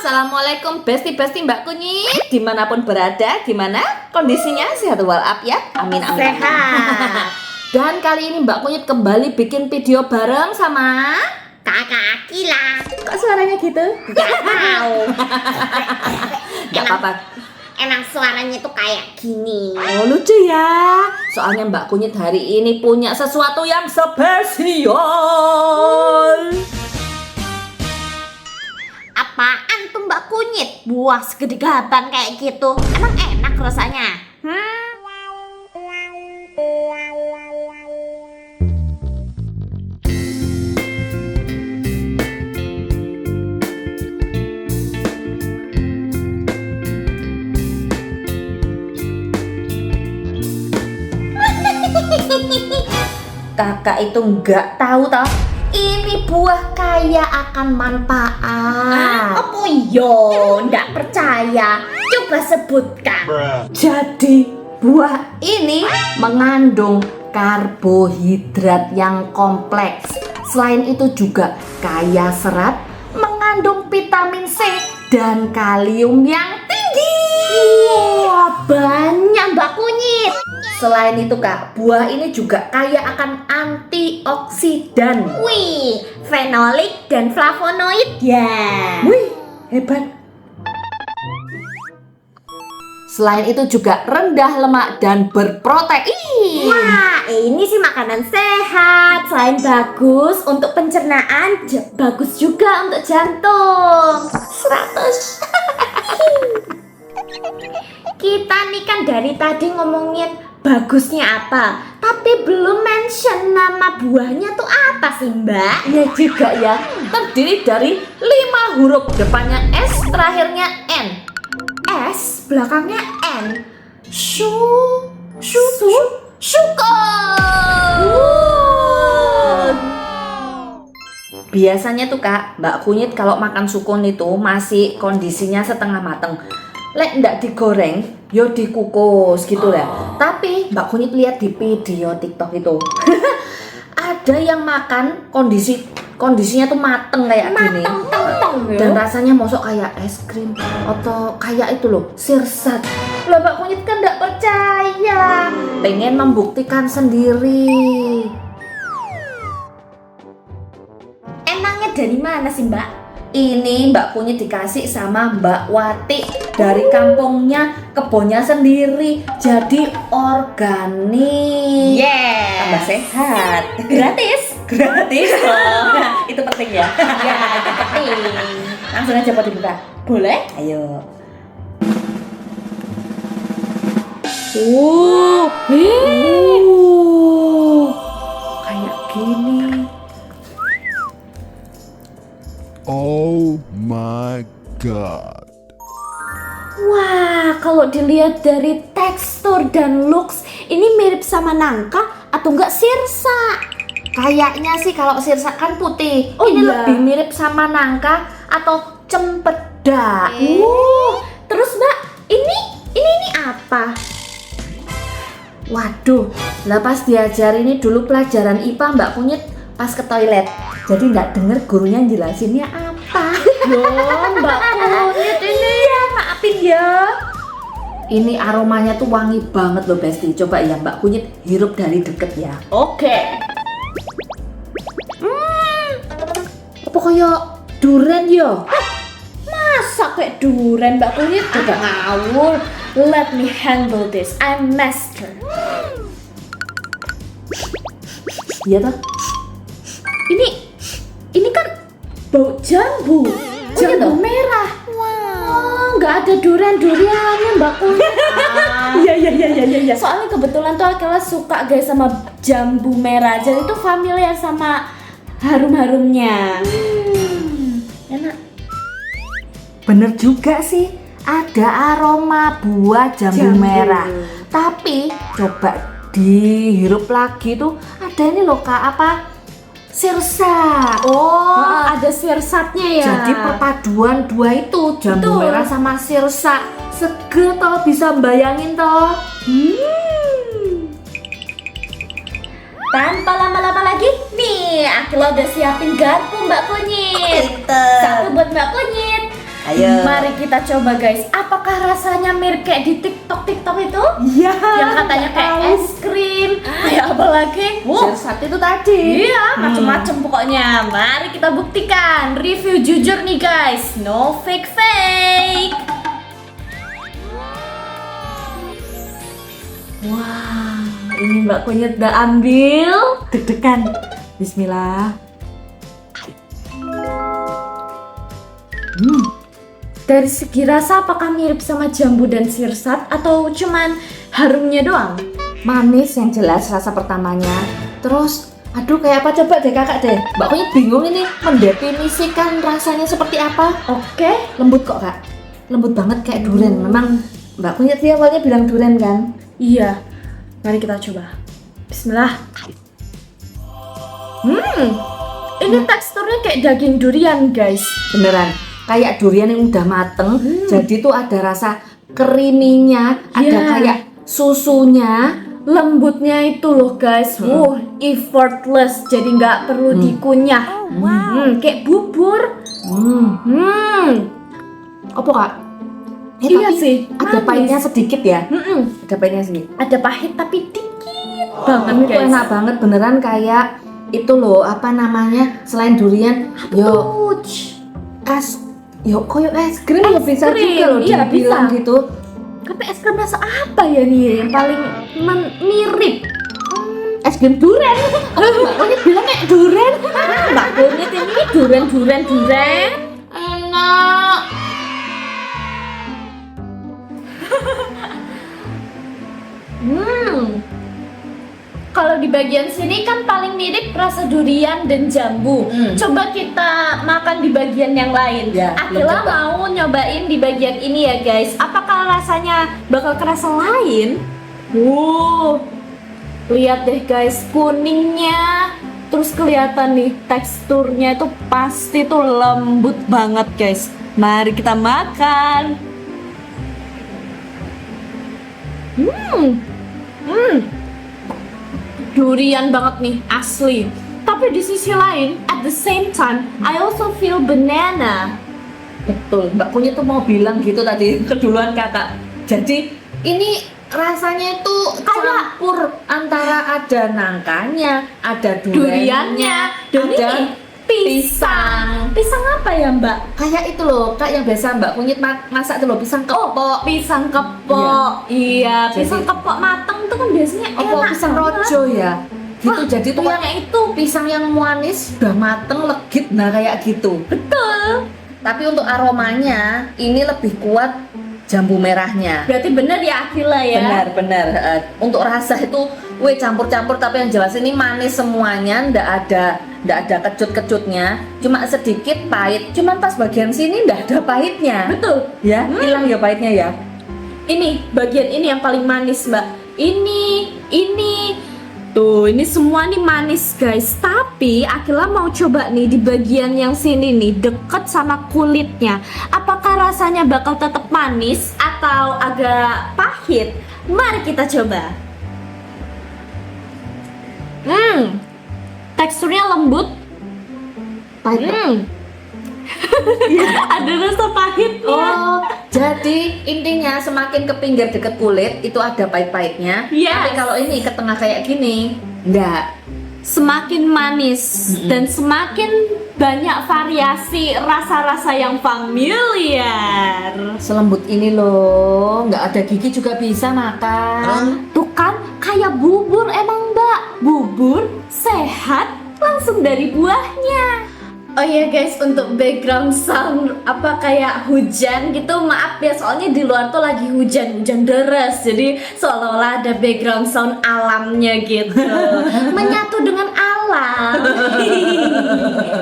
Assalamualaikum besti-besti Mbak Kunyit, dimanapun berada, gimana kondisinya, sehat walafiat? Amin amin. Sehat. Dan kali ini Mbak Kunyit kembali bikin video bareng sama Kakak Akila. kok suaranya gitu? Gak tahu. Gak apa-apa. Emang suaranya tuh kayak gini. Oh lucu ya. Soalnya Mbak Kunyit hari ini punya sesuatu yang spesial. Apaan tuh Mbak Kunyit? Buah segede gaban kayak gitu. Emang enak rasanya? Kakak itu nggak tahu toh, ini buah kaya akan manfaat. Apa yo? Nggak percaya. Coba sebutkan. Jadi buah ini mengandung karbohidrat yang kompleks. Selain itu juga kaya serat, mengandung vitamin C dan kalium yang tinggi. Wah, banyak Mbak Kunyit. Selain itu Kak, buah ini juga kaya akan antioksidan. Wih, fenolik dan flavonoid ya. Wih, hebat. Selain itu juga rendah lemak dan berprotein. Wah, ini sih makanan sehat. Selain bagus untuk pencernaan, bagus juga untuk jantung. 100. Kita nih kan dari tadi ngomongin bagusnya apa, tapi belum mention nama buahnya tuh apa sih Mbak? Ya juga ya, terdiri dari 5 huruf, depannya S, terakhirnya N. S, belakangnya N. Sukun. Biasanya tuh Kak, Mbak Kunyit kalau makan sukun itu masih kondisinya setengah mateng. Lek ndak digoreng, yo dikukus gitu ya. Tapi Mbak Kunyit lihat di video TikTok itu, ada yang makan kondisinya tuh mateng kayak gini. Dan rasanya mosok kayak es krim atau kayak itu loh, sirsat. Lah Mbak Kunyit kan ndak percaya, pengen membuktikan sendiri. Emangnya dari mana sih Mbak? Ini Mbak Kunyit dikasih sama Mbak Wati dari kampungnya, kebunnya sendiri, jadi organik. Tambah sehat. Gratis? Gratis. Oh, nah, itu penting ya. Ya, itu penting. Langsung aja buat dibuka. Boleh? Ayo. Kayak gini. Oh my god. Wah, kalau dilihat dari tekstur dan looks, ini mirip sama nangka atau enggak sirsa? Kayaknya sih kalau sirsak kan putih. Oh, ini iya. lebih mirip sama nangka atau cempedak. Terus Mbak, ini apa? Waduh, lah pas diajar ini dulu pelajaran IPA Mbak Kunyit pas ke toilet. Jadi nggak denger gurunya jelasinnya apa. Loh, Mbak Kunyit ini. Iya, maafin ya. Ini aromanya tuh wangi banget loh Besti. Coba ya Mbak Kunyit hirup dari deket ya. Oke. Apa kayak durian ya? Masa kayak durian Mbak Kunyit? Coba ngawur. Let me handle this. I'm master. Iya toh? Ini kan bau jambu. Iya toh? Merah. Wah, nggak ada durian-duriannya Mbak Kunyit. Iya. Soalnya kebetulan tuh Akila suka guys sama jambu merah. Jadi itu familiar sama harum-harumnya. Enak. Bener juga sih. Ada aroma buah jambu merah. Tapi coba dihirup lagi tuh ada ini loh Kak, apa? Sirsa. Oh, ada sirsatnya ya. Jadi perpaduan dua itu, jambu Betul. merah sama sirsa. Seger toh, bisa bayangin toh. Tanpa lama-lama lagi, nih Akila udah siapin garpu Mbak Kunyit. Satu buat Mbak Kunyit. Ayo. Mari kita coba guys. Apakah rasanya mirip kayak di TikTok itu? Iya. Yang katanya kayak es krim. Kayak apa lagi? Sirsat itu tadi. Iya, macem-macem pokoknya. Mari kita buktikan. Review jujur nih guys. No fake. Wah, ini Mbak Kunyit udah ambil. Deg-degan. Bismillah. Dari segi rasa apakah mirip sama jambu dan sirsat atau cuman harumnya doang? Manis yang jelas rasa pertamanya. Terus, aduh kayak apa coba deh kakak deh. Mbak Kunyit bingung ini mendefinisikan rasanya seperti apa. Oke. Lembut kok kak. Lembut banget kayak durian. Memang Mbak Kunyit dia awalnya bilang durian kan? Iya. Mari kita coba. Bismillah. Ini teksturnya kayak daging durian guys. Beneran. Kayak durian yang udah mateng. Jadi tuh ada rasa creamy-nya, ada Iya. kayak susunya. Lembutnya itu loh guys. Effortless. Jadi nggak perlu dikunyah. Kayak bubur. Apa kak? Iya tapi sih, ada manis. pahitnya sedikit ya. Ada pahitnya sedikit. Ada pahit tapi dikit banget Ini tuh guys. enak banget beneran kayak itu loh apa namanya selain durian yo Ouch. yo koyo es krim ya bisa krim, juga loh iya, dibilang bisa. gitu. Tapi es krim rasa apa ya nih yang paling mirip? Es krim durian. Mbak Kunyit bilang kayak durian. Mbak Kunyit ini durian. Enak. Kalau di bagian sini kan paling mirip rasa durian dan jambu. Coba kita makan di bagian yang lain. Ya, belum Akila coba. mau nyobain di bagian ini ya guys. Apakah rasanya bakal kerasa lain? Lihat deh guys, kuningnya. Terus kelihatan nih teksturnya itu pasti tuh lembut banget guys. Mari kita makan. Durian banget nih, asli. Tapi di sisi lain, at the same time, I also feel banana. Betul. Mbak Kunyit tuh mau bilang gitu tadi keduluan kakak. Jadi ini rasanya itu Kayak- campur antara ada nangkanya, ada Duriannya, dan ada ini pisang. Pisang apa ya mbak? kayak itu loh kak yang biasa Mbak Kunyit masak tuh loh pisang kepok. Pisang kepok. Iya, pisang Jadi- kepok matang tuh kan biasanya Apa enak pisang banget. rojo ya? Gitu. Wah, Jadi tuh pokoknya yang itu pisang yang manis udah mateng legit nah kayak gitu. Betul. Tapi untuk aromanya ini lebih kuat jambu merahnya. Berarti bener ya Akila ya? Benar. Untuk rasa itu, campur-campur tapi yang jelas ini manis semuanya, ndak ada kecut-kecutnya, cuma sedikit pahit. Cuman pas bagian sini ndak ada pahitnya. Betul. Ya, hilang ya pahitnya ya. Ini bagian ini yang paling manis mbak. Ini tuh ini semua nih manis guys. Tapi Akila mau coba nih di bagian yang sini nih deket sama kulitnya. Apakah rasanya bakal tetap manis atau agak pahit? Mari kita coba. Teksturnya lembut. Pahit. Ada rasa pahitnya. Oh, jadi intinya semakin ke pinggir deket kulit itu ada pahit-pahitnya. Yes. Tapi kalau ini ke tengah kayak gini, enggak. Semakin manis dan semakin banyak variasi rasa-rasa yang familiar. Selembut ini loh, nggak ada gigi juga bisa makan. Tuh kan kayak bubur emang mbak. Bubur sehat langsung dari buahnya. Oh iya guys, untuk background sound apa kayak hujan gitu, maaf ya soalnya di luar tuh lagi hujan deras, jadi seolah-olah ada background sound alamnya gitu, menyatu dengan alam.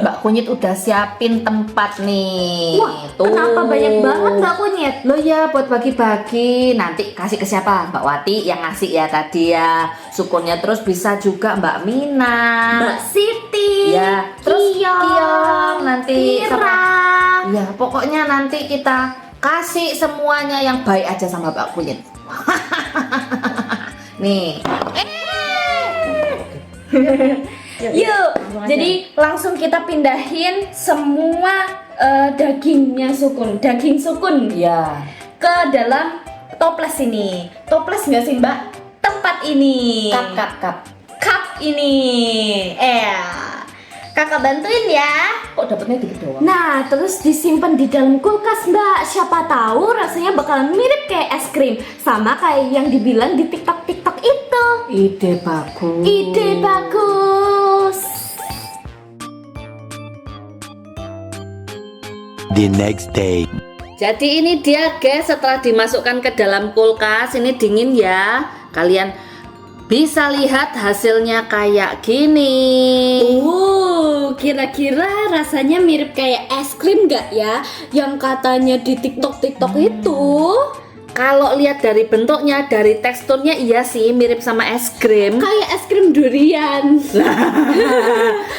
Mbak Kunyit udah siapin tempat nih. Wah, kenapa banyak banget Mbak Kunyit? Lo ya buat bagi-bagi. Nanti kasih ke siapa? Mbak Wati yang ngasih ya tadi ya. Syukurnya terus bisa juga Mbak Mina. Mbak Siti, Ya, terus Kiong nanti Kira. Ya, pokoknya nanti kita kasih semuanya yang baik aja sama Mbak Kunyit. Nih. Yuk, jadi langsung kita pindahin semua dagingnya sukun, daging sukun Ya. ke dalam toples ini. Toples nggak sih Mbak? Tempat ini. Cup ini. Kakak bantuin ya. Kok dapetnya dikit doang? Nah, terus disimpan di dalam kulkas Mbak. Siapa tahu rasanya bakalan mirip kayak es krim, sama kayak yang dibilang di TikTok itu. Ide bagus. Ide bagus. The next day. Jadi ini dia guys, setelah dimasukkan ke dalam kulkas, ini dingin ya. Kalian bisa lihat hasilnya kayak gini. Kira-kira rasanya mirip kayak es krim nggak ya? Yang katanya di TikTok itu. Kalau lihat dari bentuknya, dari teksturnya iya sih mirip sama es krim. Kayak es krim durian.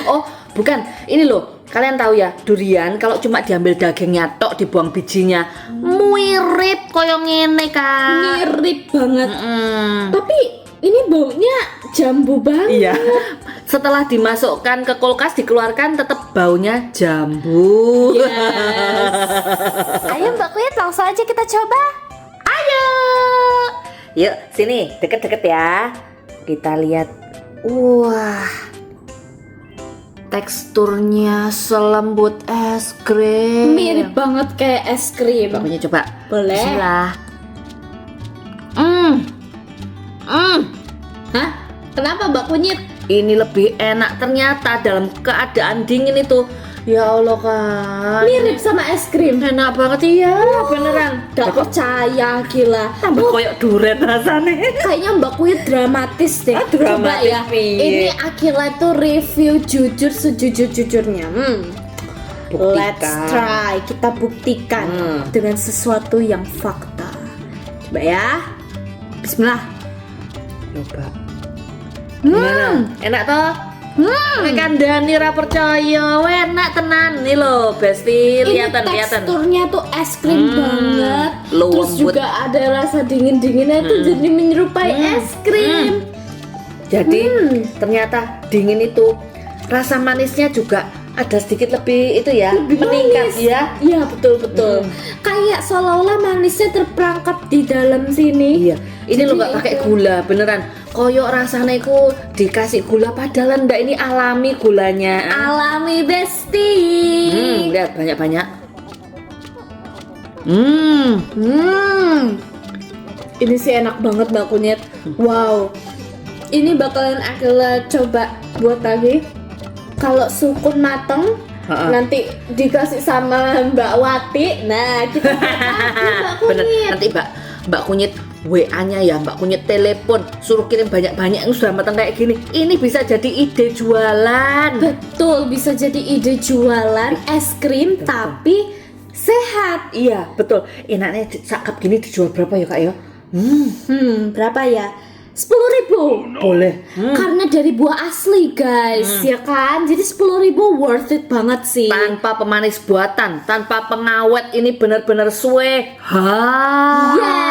Oh, bukan. Ini loh. Kalian tahu ya, durian kalau cuma diambil dagingnya tok, dibuang bijinya, mirip koyo ngene kan. Mirip banget. Mm. Tapi ini baunya jambu banget. Iya. Setelah dimasukkan ke kulkas, dikeluarkan tetap baunya jambu. Ayo Mbak Kuyet, langsung aja kita coba. Ayo. Yuk, sini, deket-deket ya. Kita lihat. Wah. Teksturnya selembut es krim. Mirip banget kayak es krim. Bakunya coba. Boleh. Bismillah. Hah? Kenapa Mbak Kunyit? Ini lebih enak ternyata dalam keadaan dingin itu. Ya Allah kan. Mirip sama es krim. Enak banget iya, beneran. Gak percaya, gila. Tambah koyok duret rasanya. Kayaknya Mbak Kunyit dramatis deh. Coba dramatis, ya. piye? Ini Akila tuh review jujur sejujur-jujurnya. Let's try. Kita buktikan dengan sesuatu yang fakta. Coba ya. Bismillah. Coba. Gimana? Enak toh? Nek kandhani ra percaya, enak tenan nih lo, Besti. Ini Liatan. teksturnya tuh es krim banget. lembut. Terus juga ada rasa dingin-dinginnya tuh jadi menyerupai es krim. Jadi ternyata dingin itu rasa manisnya juga ada sedikit lebih itu ya, meningkat Manis. ya. Iya betul. Kayak seolah-olah manisnya terperangkap di dalam sini. Iya. Ini lo Jadi nggak pakai itu- gula, beneran. Koyok rasanya itu dikasih gula padahal ndak, ini alami gulanya. Alami Besti. Lihat banyak-banyak. Ini sih enak banget Mbak Kunyit. Wow. Ini bakalan Akila coba buat lagi. Kalau sukun mateng, nanti dikasih sama Mbak Wati. Nah, kita buat lagi Mbak Bener. Kunyit. Nanti Mbak Kunyit WA-nya ya, Mbak Kunyit telepon, suruh kirim banyak-banyak yang sudah matang kayak gini. Ini bisa jadi ide jualan. Betul, bisa jadi ide jualan es krim tapi sehat. Iya, betul. Enaknya sakap gini dijual berapa ya, Kak ya? Berapa ya? 10.000. Boleh. Karena dari buah asli guys, ya kan? Jadi 10.000 worth it banget sih. Tanpa pemanis buatan, tanpa pengawet, ini benar-benar suwe. Ha. Yes.